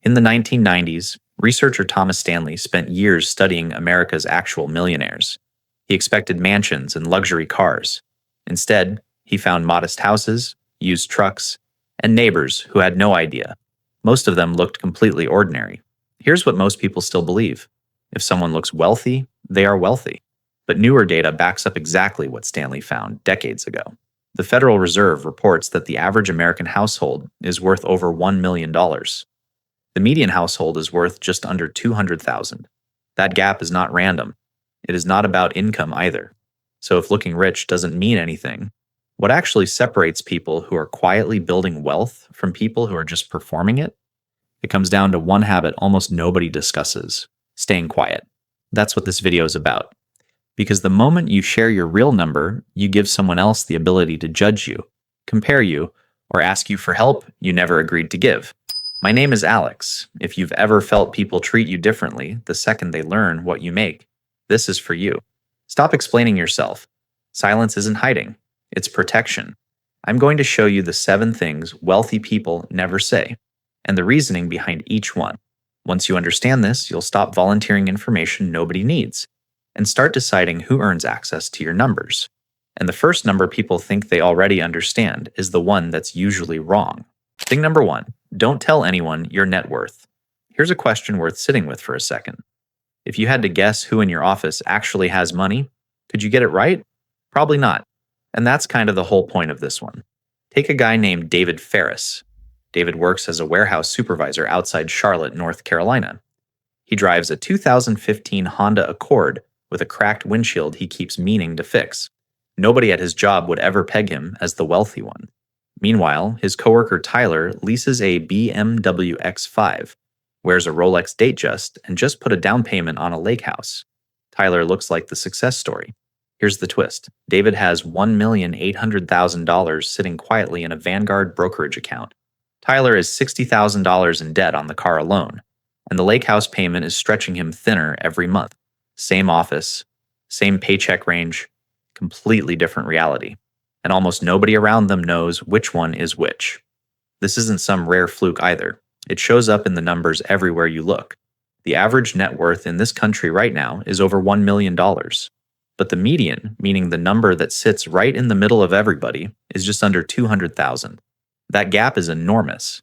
In the 1990s, researcher Thomas Stanley spent years studying America's actual millionaires. He expected mansions and luxury cars. Instead, he found modest houses, used trucks, and neighbors who had no idea. Most of them looked completely ordinary. Here's what most people still believe: if someone looks wealthy, they are wealthy. But newer data backs up exactly what Stanley found decades ago. The Federal Reserve reports that the average American household is worth over $1 million. The median household is worth just under $200,000. That gap is not random. It is not about income either. So if looking rich doesn't mean anything, what actually separates people who are quietly building wealth from people who are just performing it? It comes down to one habit almost nobody discusses: staying quiet. That's what this video is about. Because the moment you share your real number, you give someone else the ability to judge you, compare you, or ask you for help you never agreed to give. My name is Alex. If you've ever felt people treat you differently the second they learn what you make, this is for you. Stop explaining yourself. Silence isn't hiding, it's protection. I'm going to show you the 7 things wealthy people never say, and the reasoning behind each one. Once you understand this, you'll stop volunteering information nobody needs, and start deciding who earns access to your numbers. And the first number people think they already understand is the one that's usually wrong. Thing number 1, don't tell anyone your net worth. Here's a question worth sitting with for a second. If you had to guess who in your office actually has money, could you get it right? Probably not. And that's kind of the whole point of this one. Take a guy named David Ferris. David works as a warehouse supervisor outside Charlotte, North Carolina. He drives a 2015 Honda Accord with a cracked windshield he keeps meaning to fix. Nobody at his job would ever peg him as the wealthy one. Meanwhile, his coworker Tyler leases a BMW X5, wears a Rolex Datejust, and just put a down payment on a lake house. Tyler looks like the success story. Here's the twist. David has $1,800,000 sitting quietly in a Vanguard brokerage account. Tyler is $60,000 in debt on the car alone, and the lake house payment is stretching him thinner every month. Same office, same paycheck range, completely different reality. And almost nobody around them knows which one is which. This isn't some rare fluke either. It shows up in the numbers everywhere you look. The average net worth in this country right now is over $1 million. But the median, meaning the number that sits right in the middle of everybody, is just under $200,000. That gap is enormous.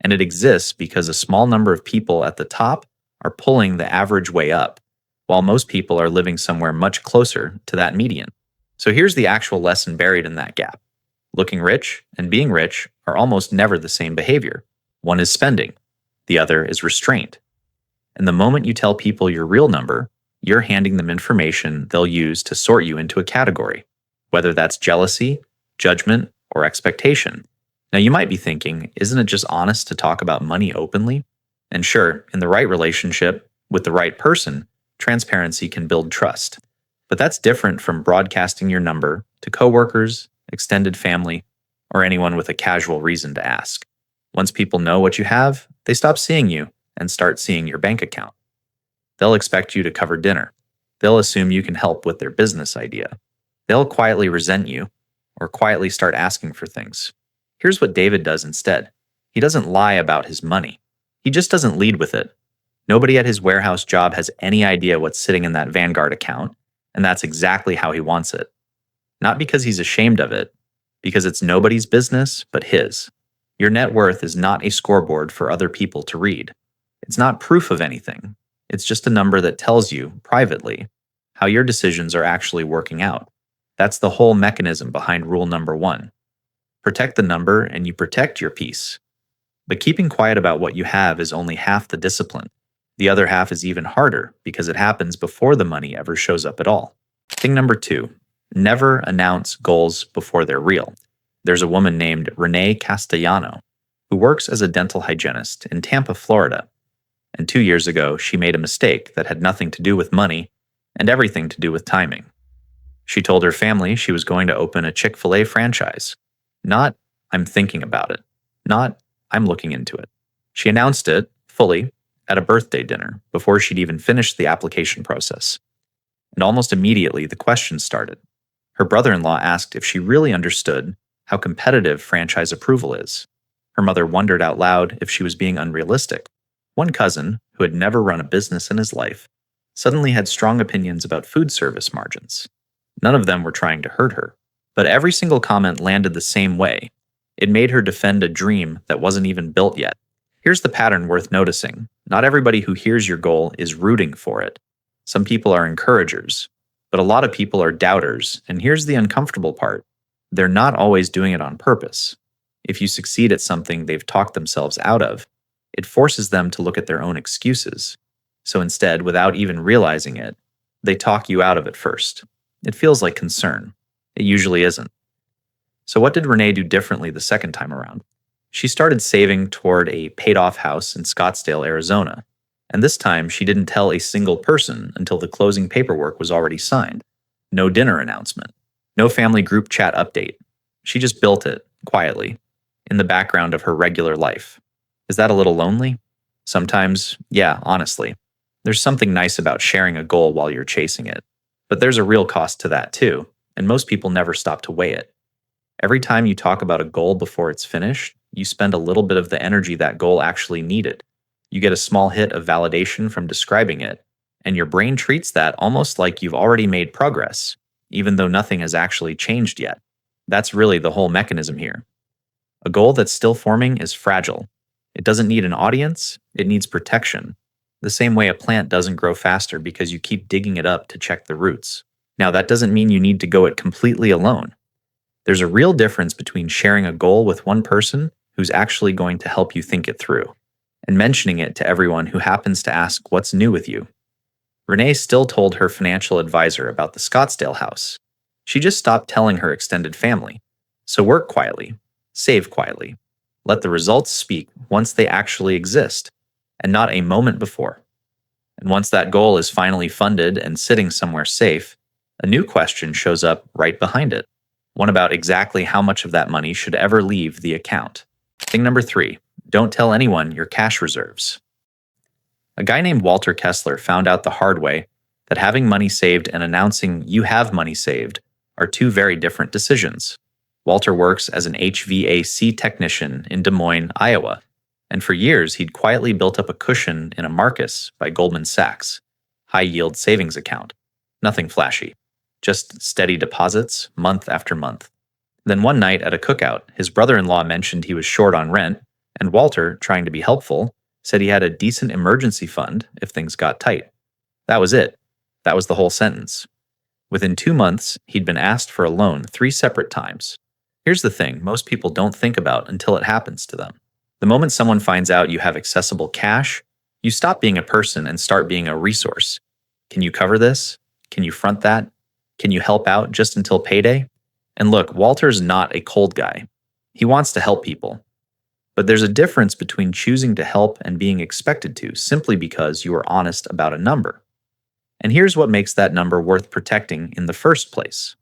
And it exists because a small number of people at the top are pulling the average way up, while most people are living somewhere much closer to that median. So here's the actual lesson buried in that gap. Looking rich and being rich are almost never the same behavior. One is spending, the other is restraint. And the moment you tell people your real number, you're handing them information they'll use to sort you into a category, whether that's jealousy, judgment, or expectation. Now you might be thinking, isn't it just honest to talk about money openly? And sure, in the right relationship, with the right person, transparency can build trust. But that's different from broadcasting your number to coworkers, extended family, or anyone with a casual reason to ask. Once people know what you have, they stop seeing you and start seeing your bank account. They'll expect you to cover dinner. They'll assume you can help with their business idea. They'll quietly resent you or quietly start asking for things. Here's what David does instead. He doesn't lie about his money. He just doesn't lead with it. Nobody at his warehouse job has any idea what's sitting in that Vanguard account, and that's exactly how he wants it. Not because he's ashamed of it, because it's nobody's business but his. Your net worth is not a scoreboard for other people to read. It's not proof of anything. It's just a number that tells you, privately, how your decisions are actually working out. That's the whole mechanism behind rule number 1. Protect the number and you protect your peace. But keeping quiet about what you have is only half the discipline. The other half is even harder because it happens before the money ever shows up at all. Thing number 2, never announce goals before they're real. There's a woman named Renee Castellano who works as a dental hygienist in Tampa, Florida. And 2 years ago, she made a mistake that had nothing to do with money and everything to do with timing. She told her family she was going to open a Chick-fil-A franchise. Not, I'm thinking about it. Not, I'm looking into it. She announced it, fully, at a birthday dinner before she'd even finished the application process. And almost immediately, the questions started. Her brother-in-law asked if she really understood how competitive franchise approval is. Her mother wondered out loud if she was being unrealistic. One cousin, who had never run a business in his life, suddenly had strong opinions about food service margins. None of them were trying to hurt her, but every single comment landed the same way. It made her defend a dream that wasn't even built yet. Here's the pattern worth noticing. Not everybody who hears your goal is rooting for it. Some people are encouragers, but a lot of people are doubters, and here's the uncomfortable part. They're not always doing it on purpose. If you succeed at something they've talked themselves out of, it forces them to look at their own excuses. So instead, without even realizing it, they talk you out of it first. It feels like concern. It usually isn't. So what did Renee do differently the second time around? She started saving toward a paid-off house in Scottsdale, Arizona. And this time, she didn't tell a single person until the closing paperwork was already signed. No dinner announcement. No family group chat update. She just built it, quietly, in the background of her regular life. Is that a little lonely? Sometimes, yeah, honestly. There's something nice about sharing a goal while you're chasing it. But there's a real cost to that too, and most people never stop to weigh it. Every time you talk about a goal before it's finished, you spend a little bit of the energy that goal actually needed. You get a small hit of validation from describing it, and your brain treats that almost like you've already made progress, even though nothing has actually changed yet. That's really the whole mechanism here. A goal that's still forming is fragile. It doesn't need an audience, it needs protection. The same way a plant doesn't grow faster because you keep digging it up to check the roots. Now, that doesn't mean you need to go it completely alone. There's a real difference between sharing a goal with one person who's actually going to help you think it through, and mentioning it to everyone who happens to ask what's new with you. Renee still told her financial advisor about the Scottsdale house. She just stopped telling her extended family. So work quietly, save quietly. Let the results speak once they actually exist, and not a moment before. And once that goal is finally funded and sitting somewhere safe, a new question shows up right behind it. One about exactly how much of that money should ever leave the account. Thing number 3, don't tell anyone your cash reserves. A guy named Walter Kessler found out the hard way that having money saved and announcing you have money saved are two very different decisions. Walter works as an HVAC technician in Des Moines, Iowa, and for years he'd quietly built up a cushion in a Marcus by Goldman Sachs, high-yield savings account. Nothing flashy, just steady deposits month after month. Then one night at a cookout, his brother-in-law mentioned he was short on rent, and Walter, trying to be helpful, said he had a decent emergency fund if things got tight. That was it. That was the whole sentence. Within 2 months, he'd been asked for a loan 3 separate times. Here's the thing most people don't think about until it happens to them. The moment someone finds out you have accessible cash, you stop being a person and start being a resource. Can you cover this? Can you front that? Can you help out just until payday? And look, Walter's not a cold guy. He wants to help people. But there's a difference between choosing to help and being expected to simply because you are honest about a number. And here's what makes that number worth protecting in the first place.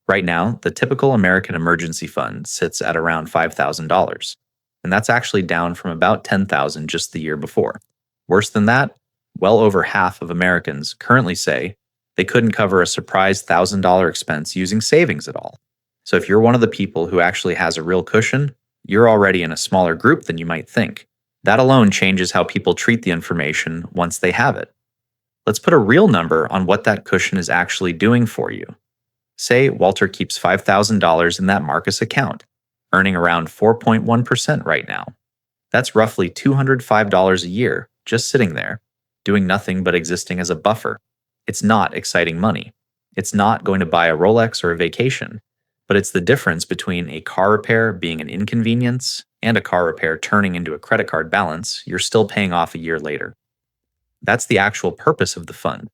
Right now, the typical American emergency fund sits at around $5,000, and that's actually down from about $10,000 just the year before. Worse than that, well over half of Americans currently say they couldn't cover a surprise $1,000 expense using savings at all. So if you're one of the people who actually has a real cushion, you're already in a smaller group than you might think. That alone changes how people treat the information once they have it. Let's put a real number on what that cushion is actually doing for you. Say Walter keeps $5,000 in that Marcus account, earning around 4.1% right now. That's roughly $205 a year, just sitting there, doing nothing but existing as a buffer. It's not exciting money. It's not going to buy a Rolex or a vacation, but it's the difference between a car repair being an inconvenience and a car repair turning into a credit card balance you're still paying off a year later. That's the actual purpose of the fund.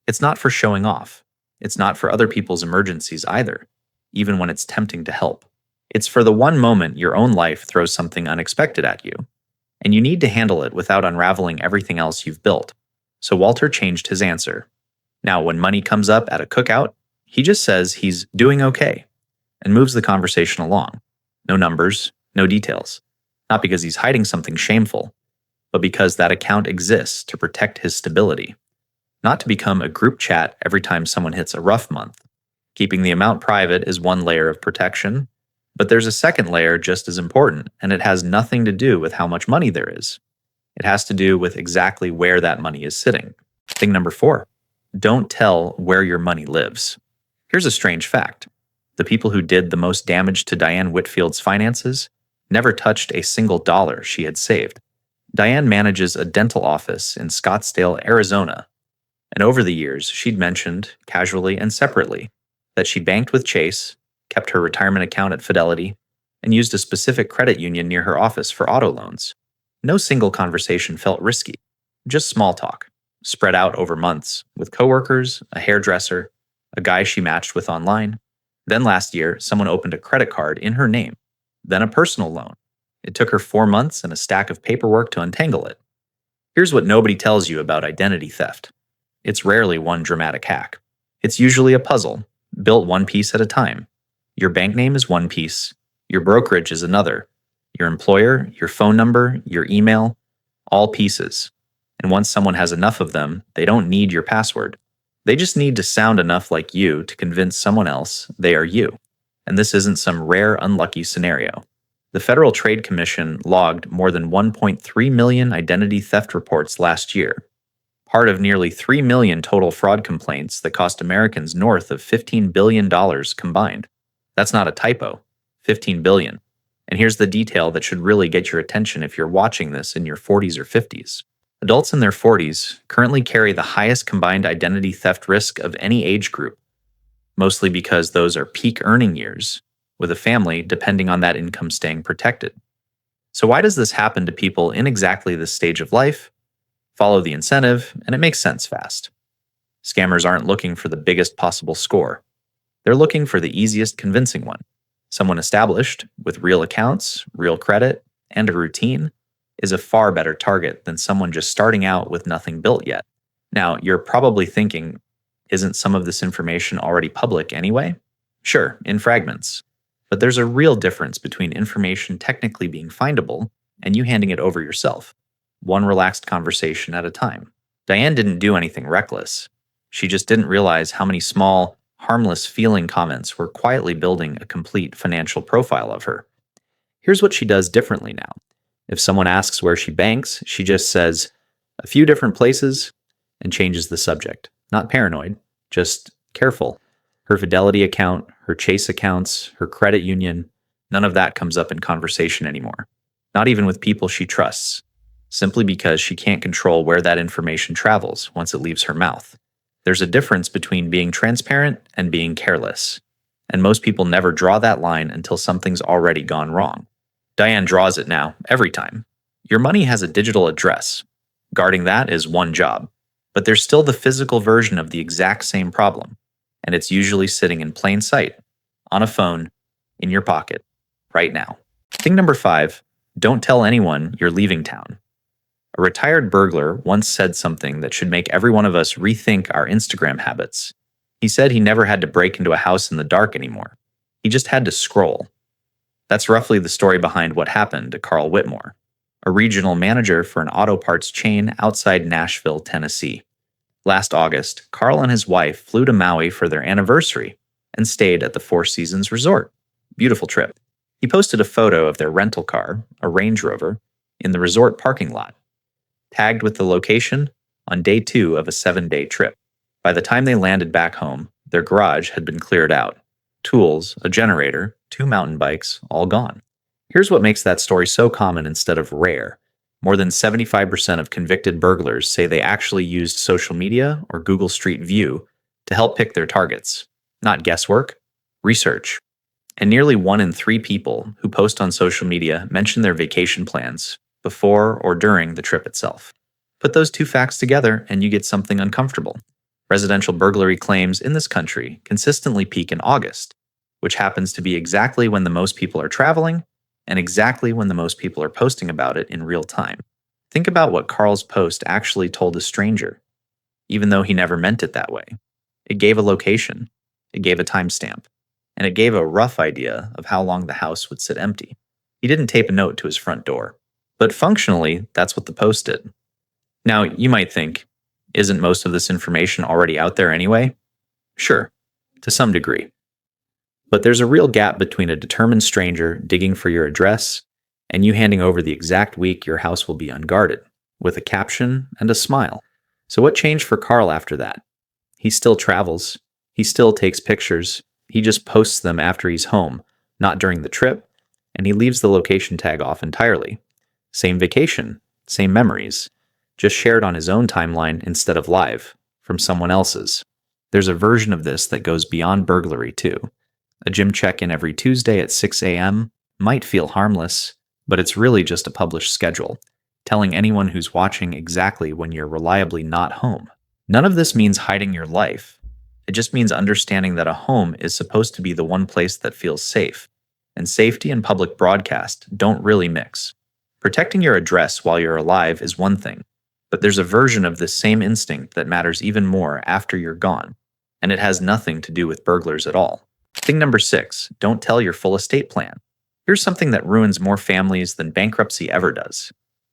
It's not for showing off. It's not for other people's emergencies either, even when it's tempting to help. It's for the one moment your own life throws something unexpected at you, and you need to handle it without unraveling everything else you've built. So Walter changed his answer. Now, when money comes up at a cookout, he just says he's doing okay and moves the conversation along. No numbers, no details. Not because he's hiding something shameful, but because that account exists to protect his stability. Not to become a group chat every time someone hits a rough month. Keeping the amount private is one layer of protection, but there's a second layer just as important, and it has nothing to do with how much money there is. It has to do with exactly where that money is sitting. Thing number 4, don't tell where your money lives. Here's a strange fact. The people who did the most damage to Diane Whitfield's finances never touched a single dollar she had saved. Diane manages a dental office in Scottsdale, Arizona, and over the years, she'd mentioned, casually and separately, that she banked with Chase, kept her retirement account at Fidelity, and used a specific credit union near her office for auto loans. No single conversation felt risky, just small talk, spread out over months, with coworkers, a hairdresser, a guy she matched with online. Then last year, someone opened a credit card in her name, then a personal loan. It took her 4 months and a stack of paperwork to untangle it. Here's what nobody tells you about identity theft. It's rarely one dramatic hack. It's usually a puzzle, built one piece at a time. Your bank name is one piece, your brokerage is another, your employer, your phone number, your email, all pieces. And once someone has enough of them, they don't need your password. They just need to sound enough like you to convince someone else they are you. And this isn't some rare, unlucky scenario. The Federal Trade Commission logged more than 1.3 million identity theft reports last year, part of nearly 3 million total fraud complaints that cost Americans north of $15 billion combined. That's not a typo, $15 billion. And here's the detail that should really get your attention if you're watching this in your 40s or 50s. Adults in their 40s currently carry the highest combined identity theft risk of any age group, mostly because those are peak earning years, with a family depending on that income staying protected. So why does this happen to people in exactly this stage of life? Follow the incentive, and it makes sense fast. Scammers aren't looking for the biggest possible score. They're looking for the easiest convincing one. Someone established, with real accounts, real credit, and a routine, is a far better target than someone just starting out with nothing built yet. Now, you're probably thinking, isn't some of this information already public anyway? Sure, in fragments. But there's a real difference between information technically being findable and you handing it over yourself, one relaxed conversation at a time. Diane didn't do anything reckless. She just didn't realize how many small, harmless feeling comments were quietly building a complete financial profile of her. Here's what she does differently now. If someone asks where she banks, she just says, a few different places, and changes the subject. Not paranoid, just careful. Her Fidelity account, her Chase accounts, her credit union, none of that comes up in conversation anymore. Not even with people she trusts, simply because she can't control where that information travels once it leaves her mouth. There's a difference between being transparent and being careless, and most people never draw that line until something's already gone wrong. Diane draws it now, every time. Your money has a digital address. Guarding that is one job, but there's still the physical version of the exact same problem, and it's usually sitting in plain sight, on a phone, in your pocket, right now. Thing number 5, don't tell anyone you're leaving town. A retired burglar once said something that should make every one of us rethink our Instagram habits. He said he never had to break into a house in the dark anymore. He just had to scroll. That's roughly the story behind what happened to Carl Whitmore, a regional manager for an auto parts chain outside Nashville, Tennessee. Last August, Carl and his wife flew to Maui for their anniversary and stayed at the Four Seasons Resort. Beautiful trip. He posted a photo of their rental car, a Range Rover, in the resort parking lot, tagged with the location on day 2 of a 7-day trip. By the time they landed back home, their garage had been cleared out. Tools, a generator, 2 mountain bikes, all gone. Here's what makes that story so common instead of rare. More than 75% of convicted burglars say they actually used social media or Google Street View to help pick their targets. Not guesswork, research. And nearly 1 in 3 people who post on social media mention their vacation plans before or during the trip itself. Put those 2 facts together and you get something uncomfortable. Residential burglary claims in this country consistently peak in August, which happens to be exactly when the most people are traveling and exactly when the most people are posting about it in real time. Think about what Carl's post actually told a stranger, even though he never meant it that way. It gave a location, it gave a timestamp, and it gave a rough idea of how long the house would sit empty. He didn't tape a note to his front door, but functionally, that's what the post did. Now, you might think, isn't most of this information already out there anyway? Sure, to some degree. But there's a real gap between a determined stranger digging for your address and you handing over the exact week your house will be unguarded. with a caption and a smile. So what changed for Carl after that? He still travels. He still takes pictures. He just posts them after he's home, not during the trip, and he leaves the location tag off entirely. Same vacation, same memories, just shared on his own timeline instead of live, from someone else's. There's a version of this that goes beyond burglary, too. A gym check-in every Tuesday at 6 a.m. might feel harmless, but it's really just a published schedule, telling anyone who's watching exactly when you're reliably not home. None of this means hiding your life. It just means understanding that a home is supposed to be the one place that feels safe, and safety and public broadcast don't really mix. Protecting your address while you're alive is one thing, but there's a version of this same instinct that matters even more after you're gone, and it has nothing to do with burglars at all. Thing number 6, don't tell your full estate plan. Here's something that ruins more families than bankruptcy ever does,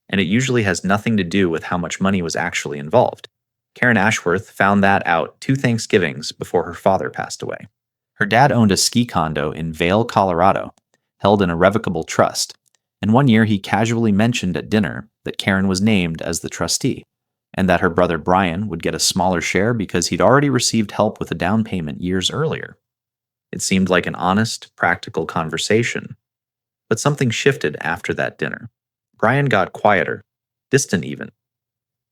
and it usually has nothing to do with how much money was actually involved. Karen Ashworth found that out 2 Thanksgivings before her father passed away. Her dad owned a ski condo in Vail, Colorado, held in a revocable trust, and one year he casually mentioned at dinner that Karen was named as the trustee, and that her brother Brian would get a smaller share because he'd already received help with a down payment years earlier. It seemed like an honest, practical conversation. But something shifted after that dinner. Brian got quieter, distant even.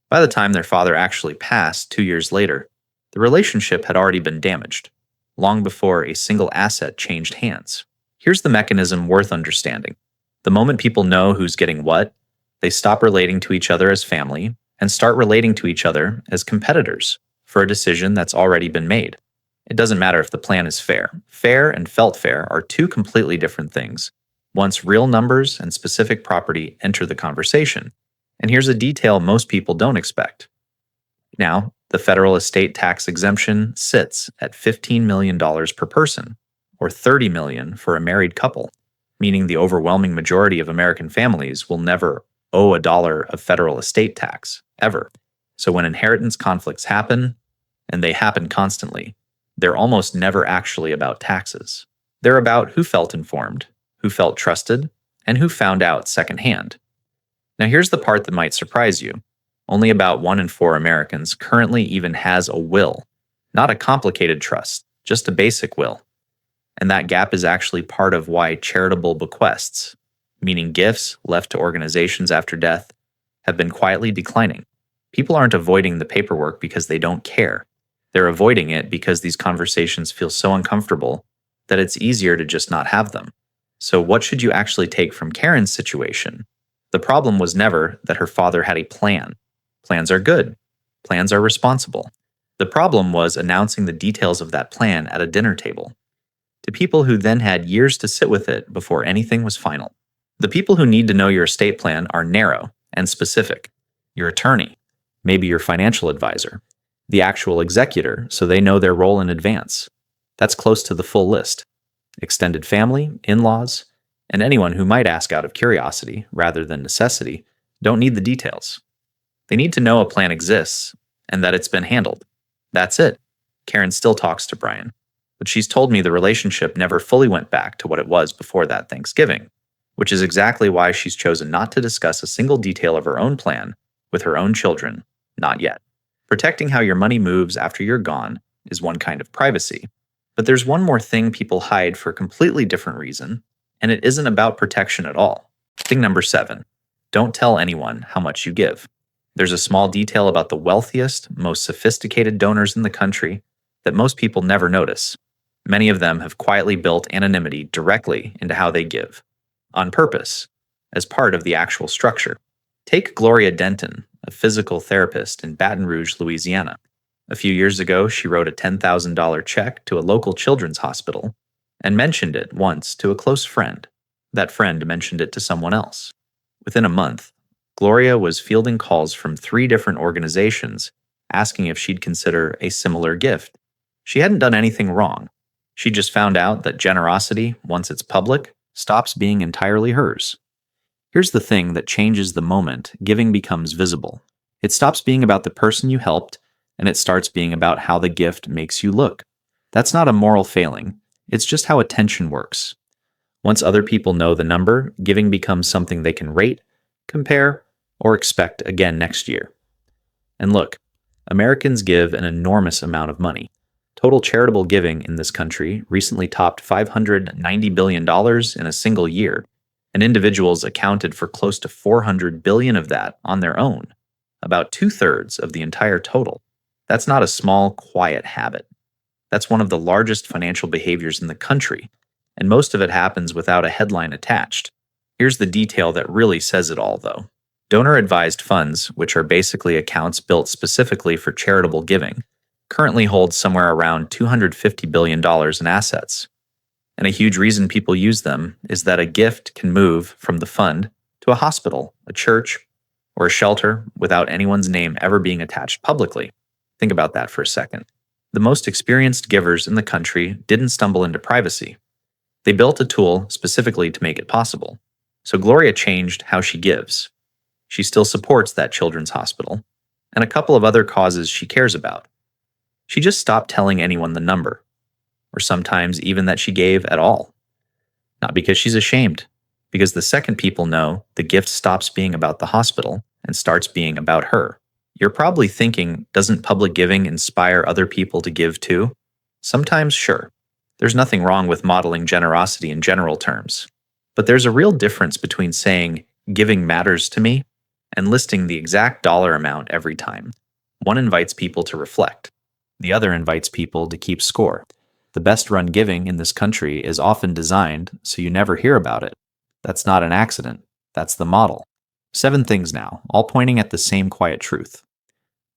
By the time their father actually passed 2 years later, the relationship had already been damaged, long before a single asset changed hands. Here's the mechanism worth understanding. The moment people know who's getting what, they stop relating to each other as family and start relating to each other as competitors for a decision that's already been made. It doesn't matter if the plan is fair. Fair and felt fair are 2 completely different things once real numbers and specific property enter the conversation. And here's a detail most people don't expect. Now, the federal estate tax exemption sits at $15 million per person, or $30 million for a married couple, meaning the overwhelming majority of American families will never owe $1 of federal estate tax, ever. So when inheritance conflicts happen, and they happen constantly, they're almost never actually about taxes. They're about who felt informed, who felt trusted, and who found out secondhand. Now here's the part that might surprise you. Only about 1 in 4 Americans currently even has a will, not a complicated trust, just a basic will. And that gap is actually part of why charitable bequests, meaning gifts left to organizations after death, have been quietly declining. People aren't avoiding the paperwork because they don't care. They're avoiding it because these conversations feel so uncomfortable that it's easier to just not have them. So what should you actually take from Karen's situation? The problem was never that her father had a plan. Plans are good. Plans are responsible. The problem was announcing the details of that plan at a dinner table to people who then had years to sit with it before anything was final. The people who need to know your estate plan are narrow and specific. Your attorney, maybe your financial advisor, the actual executor so they know their role in advance. That's close to the full list. Extended family, in-laws, and anyone who might ask out of curiosity rather than necessity don't need the details. They need to know a plan exists and that it's been handled. That's it. Karen still talks to Brian, but she's told me the relationship never fully went back to what it was before that Thanksgiving, which is exactly why she's chosen not to discuss a single detail of her own plan with her own children, not yet. Protecting how your money moves after you're gone is one kind of privacy, but there's one more thing people hide for a completely different reason, and it isn't about protection at all. Thing number 7, don't tell anyone how much you give. There's a small detail about the wealthiest, most sophisticated donors in the country that most people never notice. Many of them have quietly built anonymity directly into how they give, on purpose, as part of the actual structure. Take Gloria Denton, a physical therapist in Baton Rouge, Louisiana. A few years ago, she wrote a $10,000 check to a local children's hospital and mentioned it once to a close friend. That friend mentioned it to someone else. Within a month, Gloria was fielding calls from 3 different organizations asking if she'd consider a similar gift. She hadn't done anything wrong. She just found out that generosity, once it's public, stops being entirely hers. Here's the thing that changes the moment giving becomes visible. It stops being about the person you helped, and it starts being about how the gift makes you look. That's not a moral failing. It's just how attention works. Once other people know the number, giving becomes something they can rate, compare, or expect again next year. And look, Americans give an enormous amount of money. Total charitable giving in this country recently topped $590 billion in a single year, and individuals accounted for close to $400 billion of that on their own, about 2/3 of the entire total. That's not a small, quiet habit. That's one of the largest financial behaviors in the country, and most of it happens without a headline attached. Here's the detail that really says it all, though. Donor-advised funds, which are basically accounts built specifically for charitable giving, currently hold somewhere around $250 billion in assets. And a huge reason people use them is that a gift can move from the fund to a hospital, a church, or a shelter without anyone's name ever being attached publicly. Think about that for a second. The most experienced givers in the country didn't stumble into privacy. They built a tool specifically to make it possible. So Gloria changed how she gives. She still supports that children's hospital and a couple of other causes she cares about. She just stopped telling anyone the number, or sometimes even that she gave at all. Not because she's ashamed, because the second people know, the gift stops being about the hospital and starts being about her. You're probably thinking, doesn't public giving inspire other people to give too? Sometimes, sure. There's nothing wrong with modeling generosity in general terms. But there's a real difference between saying, giving matters to me, and listing the exact dollar amount every time. One invites people to reflect. The other invites people to keep score. The best-run giving in this country is often designed so you never hear about it. That's not an accident. That's the model. 7 things now, all pointing at the same quiet truth.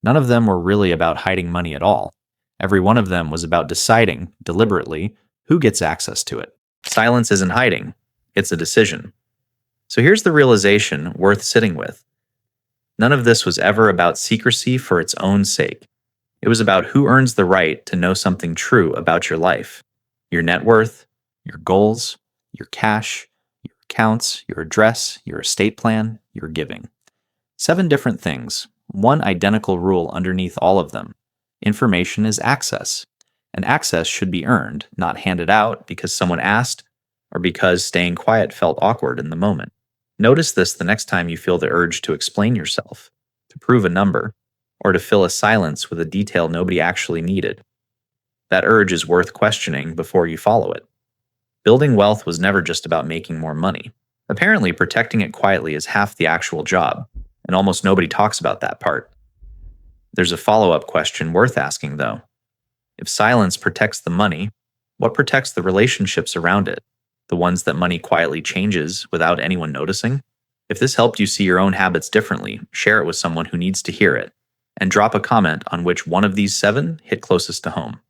None of them were really about hiding money at all. Every one of them was about deciding, deliberately, who gets access to it. Silence isn't hiding. It's a decision. So here's the realization worth sitting with. None of this was ever about secrecy for its own sake. It was about who earns the right to know something true about your life, your net worth, your goals, your cash, your accounts, your address, your estate plan, your giving. 7 different things, one identical rule underneath all of them. Information is access, and access should be earned, not handed out because someone asked or because staying quiet felt awkward in the moment. Notice this the next time you feel the urge to explain yourself, to prove a number, or to fill a silence with a detail nobody actually needed. That urge is worth questioning before you follow it. Building wealth was never just about making more money. Apparently, protecting it quietly is half the actual job, and almost nobody talks about that part. There's a follow-up question worth asking, though. If silence protects the money, what protects the relationships around it? The ones that money quietly changes without anyone noticing? If this helped you see your own habits differently, share it with someone who needs to hear it, and drop a comment on which one of these 7 hit closest to home.